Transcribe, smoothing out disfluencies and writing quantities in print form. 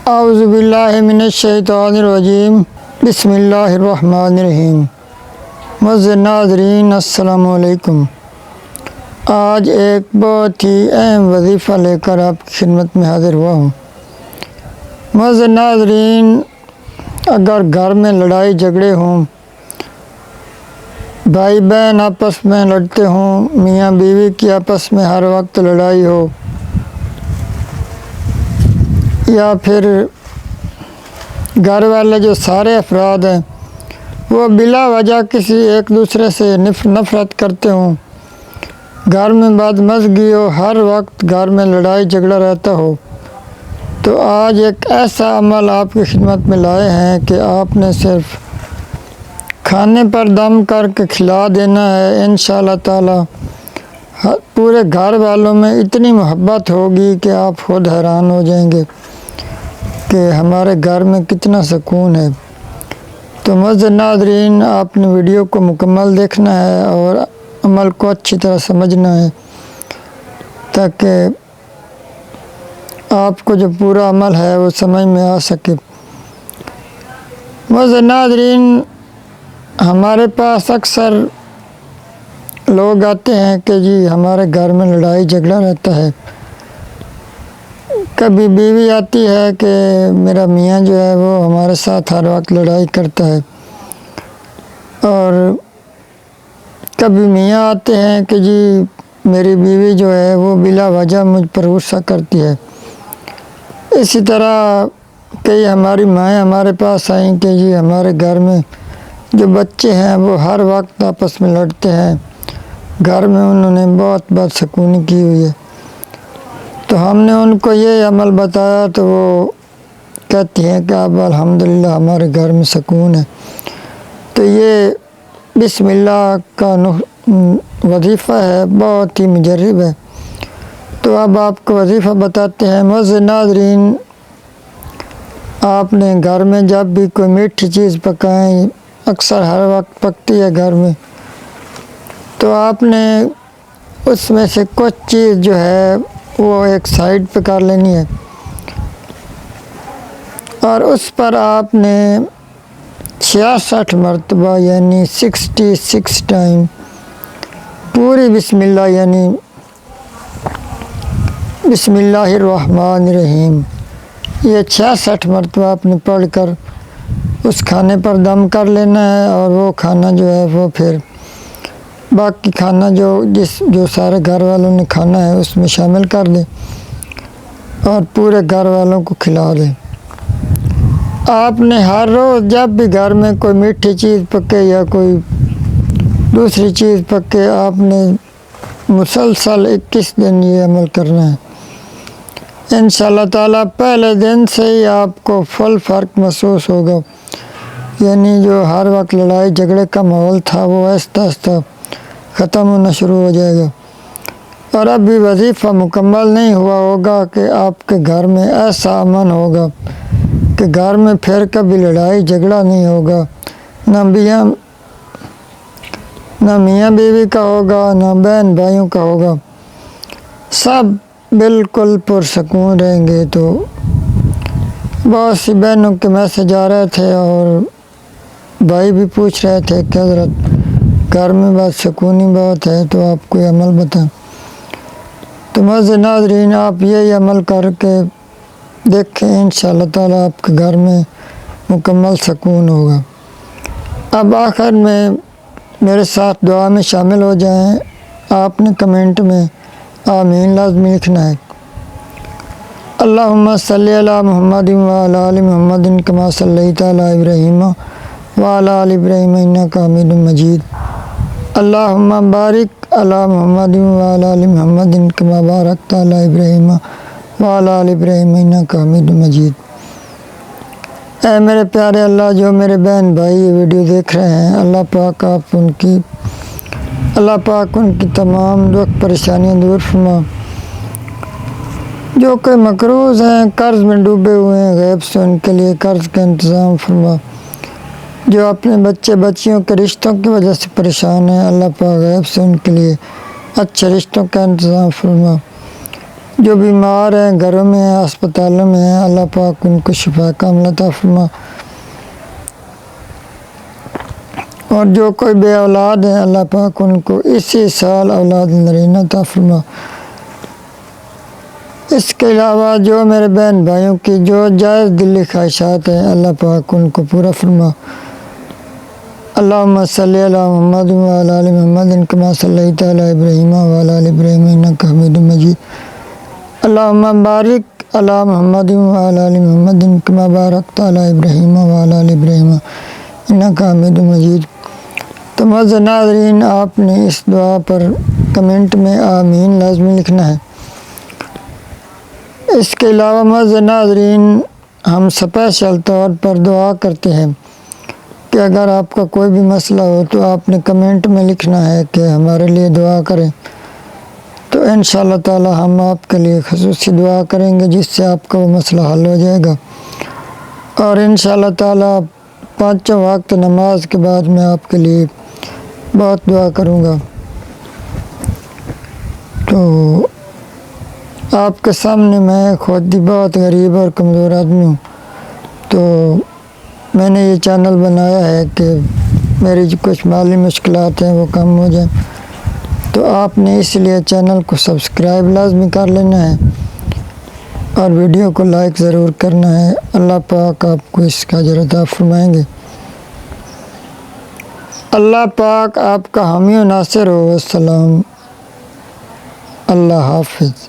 اعوذ باللہ من الشیطان الرجیم بسم اللہ الرحمن الرحیم۔ معزز ناظرین السلام علیکم۔ آج ایک بہت ہی اہم وظیفہ لے کر آپ کی خدمت میں حاضر ہوا ہوں۔ معزز ناظرین، اگر گھر میں لڑائی جھگڑے ہوں، بھائی بہن آپس میں لڑتے ہوں، میاں بیوی کی آپس میں ہر وقت لڑائی ہو، یا پھر گھر والے جو سارے افراد ہیں وہ بلا وجہ کسی ایک دوسرے سے نفرت کرتے ہوں، گھر میں بدمزگی ہو، ہر وقت گھر میں لڑائی جھگڑا رہتا ہو، تو آج ایک ایسا عمل آپ کی خدمت میں لائے ہیں کہ آپ نے صرف کھانے پر دم کر کے کھلا دینا ہے۔ انشاءاللہ تعالی پورے گھر والوں میں اتنی محبت ہوگی کہ آپ خود حیران ہو جائیں گے کہ ہمارے گھر میں کتنا سکون ہے۔ تو معزز ناظرین، آپ نے ویڈیو کو مکمل دیکھنا ہے اور عمل کو اچھی طرح سمجھنا ہے تاکہ آپ کو جو پورا عمل ہے وہ سمجھ میں آ سکے۔ معزز ناظرین، ہمارے پاس اکثر لوگ آتے ہیں کہ جی ہمارے گھر میں لڑائی جھگڑا رہتا ہے۔ کبھی بیوی آتی ہے کہ میرا میاں جو ہے وہ ہمارے ساتھ ہر وقت لڑائی کرتا ہے، اور کبھی میاں آتے ہیں کہ جی میری بیوی جو ہے وہ بلا وجہ مجھ پر غصہ کرتی ہے۔ اسی طرح کئی ہماری مائیں ہمارے پاس آئیں کہ جی ہمارے گھر میں جو بچے ہیں وہ ہر وقت آپس میں لڑتے ہیں، گھر میں انہوں نے بہت بدسکونی کی ہوئی ہے۔ تو ہم نے ان کو یہ عمل بتایا تو وہ کہتی ہیں کہ اب الحمدللہ ہمارے گھر میں سکون ہے۔ تو یہ بسم اللہ کا وظیفہ ہے، بہت ہی مجرب ہے۔ تو اب آپ کو وظیفہ بتاتے ہیں۔ معزز ناظرین، آپ نے گھر میں جب بھی کوئی میٹھی چیز پکائیں، اکثر ہر وقت پکتی ہے گھر میں، تو آپ نے اس میں سے کچھ چیز جو ہے وہ ایک سائڈ پہ کر لینی ہے، اور اس پر آپ نے 66 مرتبہ یعنی 66 ٹائم پوری بسم اللہ یعنی بسم اللہ الرحمن الرحیم یہ 66 مرتبہ آپ نے پڑھ کر اس کھانے پر دم کر لینا ہے، اور وہ کھانا جو ہے وہ پھر باقی کھانا جو سارے گھر والوں نے کھانا ہے اس میں شامل کر دیں اور پورے گھر والوں کو کھلا دیں۔ آپ نے ہر روز جب بھی گھر میں کوئی میٹھی چیز پکے یا کوئی دوسری چیز پکے، آپ نے مسلسل 21 دن یہ عمل کرنا ہے۔ انشاءاللہ تعالی پہلے دن سے ہی آپ کو فل فرق محسوس ہوگا، یعنی جو ہر وقت لڑائی جھگڑے کا ماحول تھا وہ آہستہ آہستہ ختم ہونا شروع ہو جائے گا۔ اور اب بھی وظیفہ مکمل نہیں ہوا ہوگا کہ آپ کے گھر میں ایسا امن ہوگا کہ گھر میں پھر کبھی لڑائی جھگڑا نہیں ہوگا، نہ میاں بیوی کا ہوگا، نہ بہن بھائیوں کا ہوگا، سب بالکل پرسکون رہیں گے۔ تو بہت سی بہنوں کے میسج آ رہے تھے اور بھائی بھی پوچھ رہے تھے کہ حضرت گھر میں بدسکونی بہت ہے، تو آپ کوئی عمل بتائیں۔ تو معزز ناظرین، آپ یہی عمل کر کے دیکھیں، انشاءاللہ تعالیٰ آپ کے گھر میں مکمل سکون ہوگا۔ اب آخر میں میرے ساتھ دعا میں شامل ہو جائیں۔ آپ نے کمنٹ میں آمین لازمی لکھنا ہے۔ اللہم صلی علی محمد وعلی آل محمد کما صلیت علی ابراہیم وعلی آل ابراہیم انک حمید مجید۔ اللہم بارک علی محمد وعلی آل محمد کما بارکت علی ابراہیم وعلی آل ابراہیم انک حمید مجید۔ اے میرے پیارے اللہ، جو میرے بہن بھائی یہ ویڈیو دیکھ رہے ہیں، اللہ پاک ان کی تمام دکھ پریشانیاں دور فرما۔ جو کوئی مقروض ہیں، قرض میں ڈوبے ہوئے ہیں، غیب سے ان کے لیے قرض کا انتظام فرما۔ جو اپنے بچے بچیوں کے رشتوں کی وجہ سے پریشان ہیں، اللہ پاک غیب سے ان کے لیے اچھے رشتوں کا انتظام فرما۔ جو بیمار ہیں گھروں میں ہیں اسپتالوں میں ہیں اللہ پاک ان کو شفا کاملہ عطا فرما، اور جو کوئی بے اولاد ہیں اللہ پاک ان کو اسی سال اولاد نرینہ عطا فرما۔ اس کے علاوہ جو میرے بہن بھائیوں کی جو جائز دلی خواہشات ہیں اللہ پاک ان کو پورا فرما۔ اللہم صلی علی محمد وعلی آل محمد کما صلیت علی ابراہیم وعلی آل ابراہیم انک حمید مجید۔ اللہم بارک علی محمد وعلی آل محمد کما بارکت علی ابراہیم وعلی آل ابراہیم انک حمید مجید۔ تو معزز ناظرین، آپ نے اس دعا پر کمنٹ میں آمین لازمی لکھنا ہے۔ اس کے علاوہ معزز ناظرین، ہم اسپیشل طور پر دعا کرتے ہیں کہ اگر آپ کا کوئی بھی مسئلہ ہو تو آپ نے کمنٹ میں لکھنا ہے کہ ہمارے لیے دعا کریں، تو انشاءاللہ تعالی ہم آپ کے لیے خصوصی دعا کریں گے جس سے آپ کا وہ مسئلہ حل ہو جائے گا، اور انشاءاللہ تعالی 5 وقت نماز کے بعد میں آپ کے لیے بہت دعا کروں گا۔ تو آپ کے سامنے میں خود ہی بہت غریب اور کمزور آدمی ہوں، تو میں نے یہ چینل بنایا ہے کہ میری جو کچھ مالی مشکلات ہیں وہ کم ہو جائیں، تو آپ نے اس لیے چینل کو سبسکرائب لازمی کر لینا ہے اور ویڈیو کو لائک ضرور کرنا ہے۔ اللہ پاک آپ کو اس کا اجر عطا فرمائیں گے۔ اللہ پاک آپ کا حامی و ناصر ہو۔ السلام، اللہ حافظ۔